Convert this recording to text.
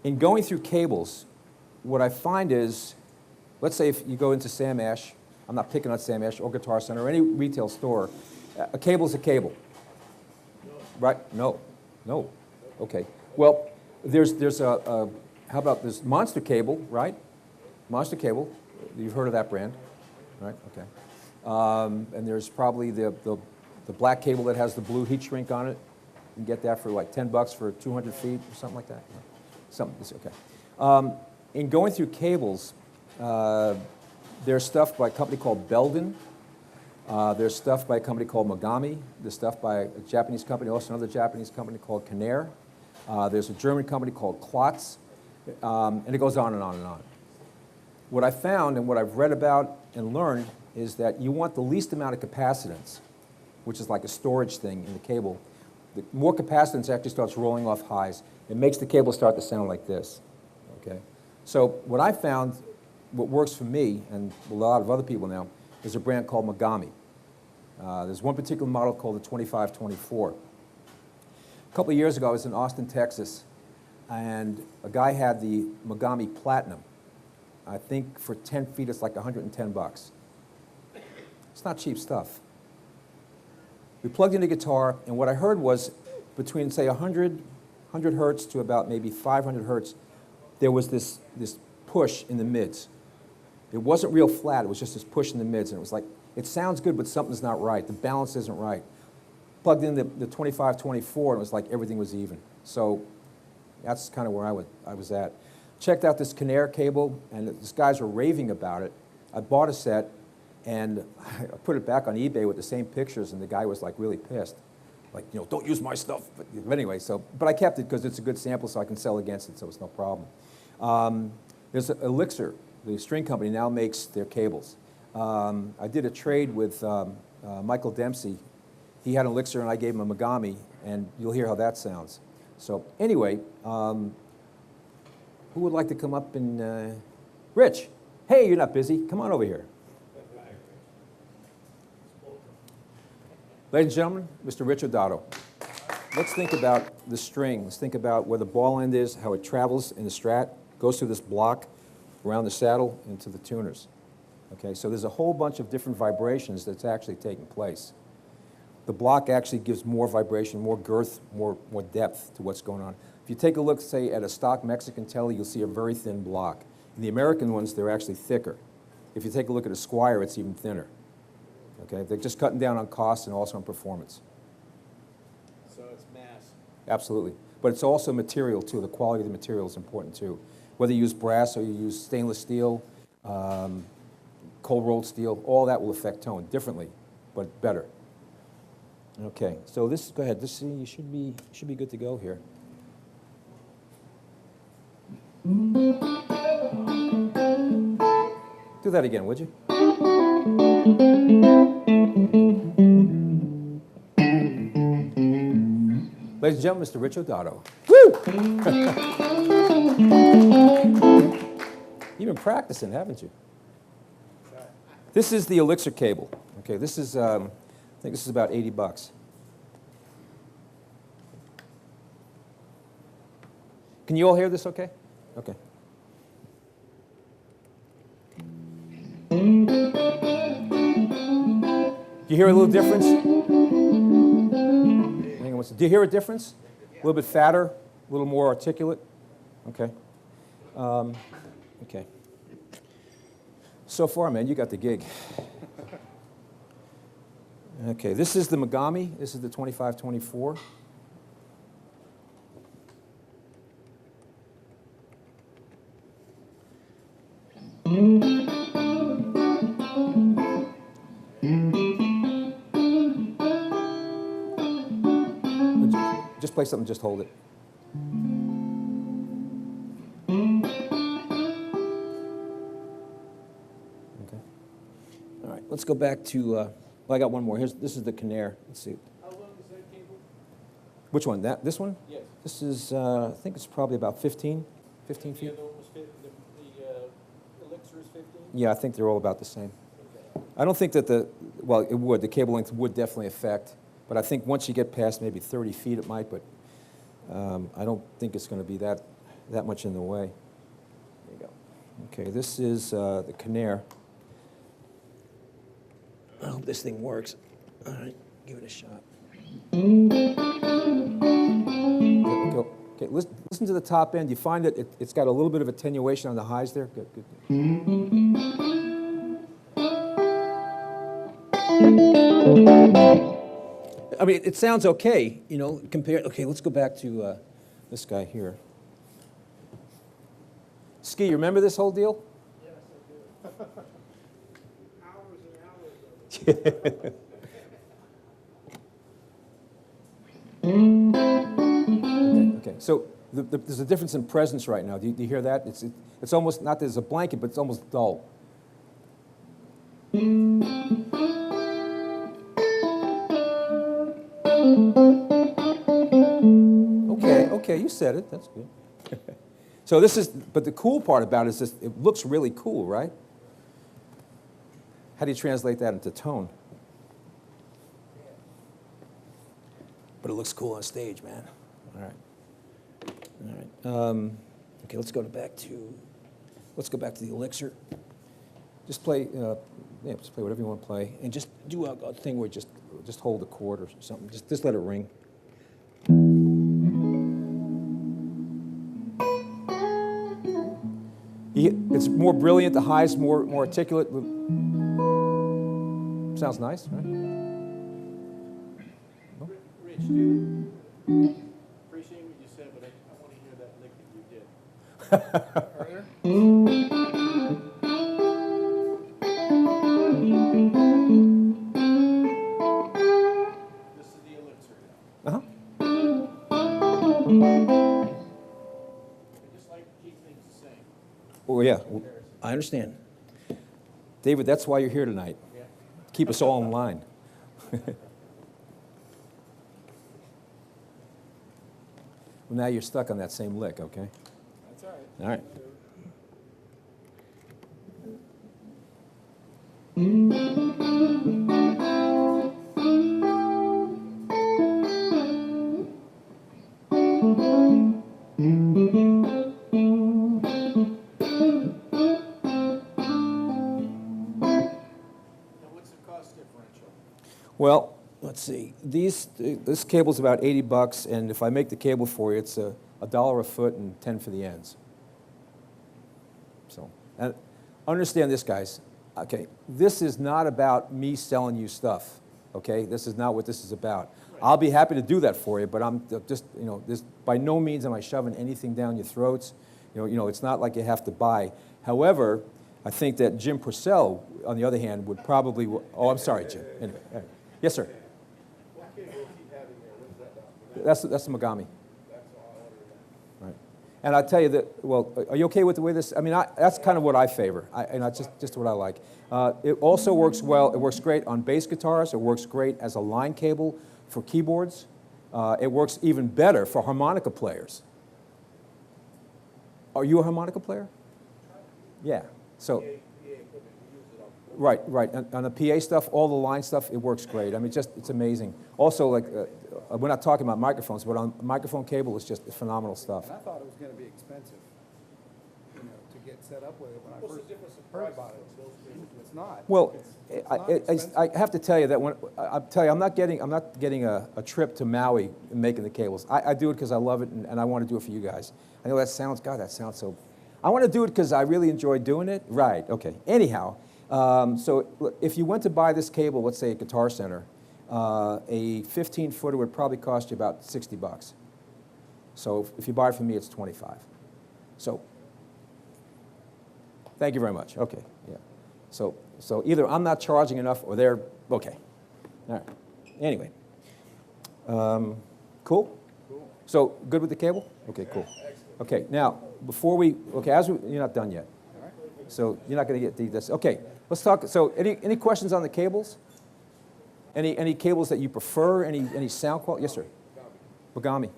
in going through cables, what I find is, let's say if you go into Sam Ash, I'm not picking on Sam Ash or Guitar Center or any retail store, a cable's a cable. Right? No. No. Okay. Well, there's how about this Monster cable, right? Monster cable. You've heard of that brand, right? Okay. And there's probably the black cable that has the blue heat shrink on it. You can get that for like $10 for 200 feet or something like that. No. Something. Okay. In going through cables, there's stuff by a company called Belden. There's stuff by a company called Mogami. There's stuff by a Japanese company, also another Japanese company called Knaer. There's a German company called Klotz. And it goes on and on and on. What I found and what I've read about and learned is that you want the least amount of capacitance, which is like a storage thing in the cable. The more capacitance actually starts rolling off highs. It makes the cable start to sound like this. Okay? So what I found, what works for me and a lot of other people now, is a brand called Mogami. There's one particular model called the 2524. A couple of years ago, I was in Austin, Texas, and a guy had the Mogami Platinum. I think for 10 feet, it's like $110. It's not cheap stuff. We plugged in the guitar, and what I heard was between, say, 100 hertz to about maybe 500 hertz, there was this push in the mids. It wasn't real flat, it was just this push in the mids, and it was like, it sounds good, but something's not right. The balance isn't right. Plugged in the 2524, and it was like everything was even. So that's kind of where I was at. Checked out this Knaer cable, and these guys were raving about it. I bought a set, and I put it back on eBay with the same pictures, and the guy was like really pissed. Like, you know, don't use my stuff. But anyway, but I kept it because it's a good sample, so I can sell against it, so it's no problem. There's Elixir. The string company now makes their cables. I did a trade with Michael Dempsey. He had an Elixir, and I gave him a Mogami, and you'll hear how that sounds. So anyway, who would like to come up and... Rich, hey, you're not busy. Come on over here. Ladies and gentlemen, Mr. Rich Odato. Let's think about the string. Let's think about where the ball end is, how it travels in the Strat, goes through this block, around the saddle, into the tuners. Okay, so there's a whole bunch of different vibrations that's actually taking place. The block actually gives more vibration, more girth, more depth to what's going on. If you take a look, say, at a stock Mexican Tele, you'll see a very thin block. In the American ones, they're actually thicker. If you take a look at a Squier, it's even thinner. Okay, they're just cutting down on cost and also on performance. So it's mass. Absolutely. But it's also material, too. The quality of the material is important, too. Whether you use brass or you use stainless steel, cold-rolled steel, all that will affect tone differently, but better. Okay, so this, go ahead. This, you should be good to go here. Do that again, would you? Ladies and gentlemen, Mr. Rich Odato. Woo! You've been practicing, haven't you? This is the Elixir cable. Okay, this is, I think this is about $80. Can you all hear this okay? Okay. Do you hear a little difference? Hang on, do you hear a difference? A little bit fatter, a little more articulate? Okay. Okay. So far, man, you got the gig. Okay, this is the Mogami. This is the 2524. Just play something, just hold it. Okay. All right, let's go back to, well, I got one more. This is the Knaer. Let's see. How long is that cable? Which one? This one? Yes. This is, I think it's probably about 15 The feet. other one was the Elixir is 15? Yeah, I think they're all about the same. Okay. I don't think that the cable length would definitely affect, but I think once you get past maybe 30 feet it might, but I don't think it's going to be that that much in the way. There you go. Okay, this is the Conair. I hope this thing works. All right, give it a shot. Go. Okay, listen to the top end. You find that it's got a little bit of attenuation on the highs there? Good, good. I mean, it sounds okay, you know, compared. Okay, let's go back to this guy here. Ski, you remember this whole deal? Yes, I do. Hours and hours of it. Okay. So there's a difference in presence right now. Do you hear that? It's almost, not that it's a blanket, but it's almost dull. Okay, you said it. That's good. So this is, but the cool part about it is this, it looks really cool, right? How do you translate that into tone? But it looks cool on stage, man. All right. All right. Okay, let's go back to the Elixir. Just play, just play whatever you want to play, and just do a thing where just hold the chord or something. Just let it ring. It's more brilliant. The highs more articulate. Sounds nice, right? Rich, dude, appreciate what you said, but I want to hear that lick that you did. This is the Elixir. Uh-huh. I just like to keep things the same. Oh, yeah. I understand. David, that's why you're here tonight. Yeah. Keep us all in line. Well, now you're stuck on that same lick, okay? That's all right. All right. Now, what's the cost differential? Well, let's see. This cable's about $80, and if I make the cable for you, it's $1 a foot and 10 for the ends. So, and understand this, guys. Okay, this is not about me selling you stuff. Okay, this is not what this is about. I'll be happy to do that for you, but I'm just, you know, this by no means am I shoving anything down your throats. You know, it's not like you have to buy. However, I think that Jim Purcell, on the other hand, would probably. Oh, I'm sorry, Jim. Anyway, all right. Yes, sir. What cable is he having there? What's that? That's the Megami. Right. And I tell you that. Well, are you okay with the way this? I mean, that's kind of what I favor, and that's just what I like. It also works well. It works great on bass guitars. It works great as a line cable for keyboards. It works even better for harmonica players. Are you a harmonica player? Yeah. So. Right. On the PA stuff, all the line stuff, it works great. I mean, it's amazing. Also, like, we're not talking about microphones, but on microphone cable, it's just phenomenal stuff. And I thought it was going to be expensive, you know, to get set up with it when I What's the first difference in heard price about it. of those two? It's not. Well, It's not expensive. I have to tell you that I'm not getting a trip to Maui and making the cables. I do it because I love it and I want to do it for you guys. I know that sounds so. I want to do it because I really enjoy doing it. Right. Okay. Anyhow, so look, if you went to buy this cable, let's say at Guitar Center, a 15-footer would probably cost you about $60. So if you buy it from me, it's $25. So thank you very much. Okay. Yeah. So either I'm not charging enough or they're okay. All right. Anyway. Cool? Cool. So good with the cable? Okay, cool. Okay, now, you're not done yet. So you're not going to get this. Okay, let's talk. So any questions on the cables? Any cables that you prefer? Any sound quality? Yes, sir. Begami.